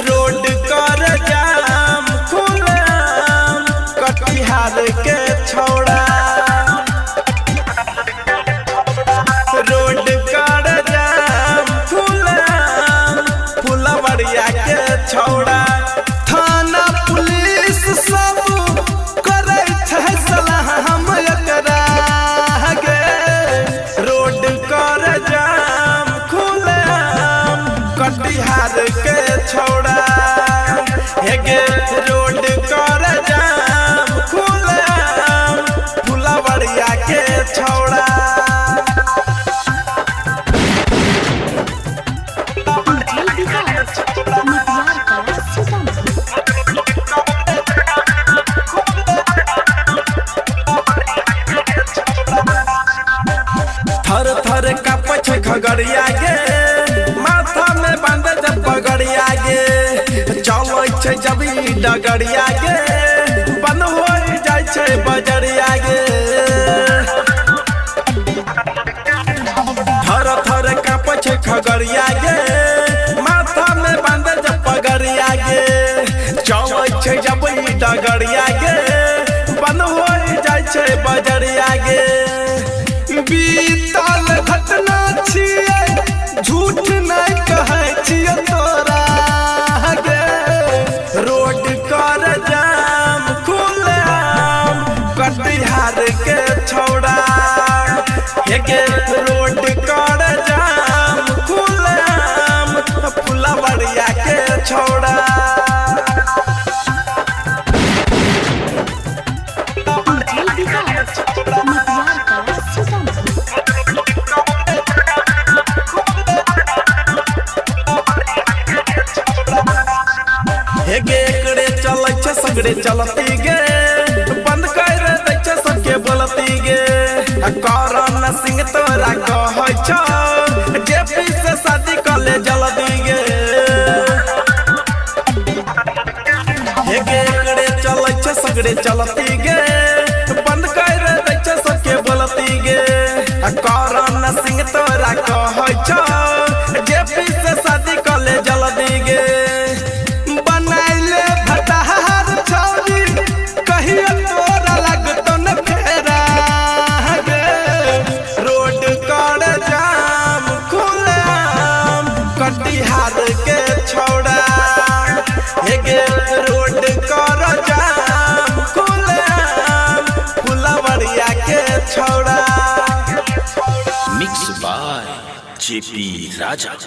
Road कर जाम खुलाम कटिहार के छौड़ा। रोड कर जाम खुलाम फुलवरिया के छौड़ा। थाना पुलिस सब करे छै सलाम एकरा गे। रोड कर जाम खुलाम कटिहार के छौड़ा हे गे। रोड कर जाम खुलाम फुलवरिया के छौड़ा। थर थर कापै छै खगड़िया गे, माथा में बांधे जब पगड़िया गे। चलै छै जब ई डगड़िया गे, बंद हो जाय छै बजरिया गे। थर थर कापै छै खगड़िया गे, माथा में बांधे जब पगड़िया गे। चलै छै जब ई डगड़िया गे, बंद हो जाय छै बजरिया गे। बीतल घटना छियै झूठ नहीं कहै छियै तोरा गे। रोड कर जाम खुलाम कटिहार के छौड़ा हे गे। रोड कर जाम खुलाम फुलवरिया के छौड़ा। हे गे एकरे चलै छै सगरे चलती गे, बंद कर दै छै सबके बोलती गे। करण सिंह तोरा कहै छौ जेपी से शादी कर ले जल्दी गे। हे गे एकरे चलै छै सगरे चलती गे, बंद कर दै छै सबके बोलती गे। करण सिंह तोरा कहै छौ जेपी से शादी कर ले जल्दी गे। कटिहार के छौड़ा हे गे। रोड कर जाम खुलाम फुलवरिया के छौड़ा। Mix by JP Raja.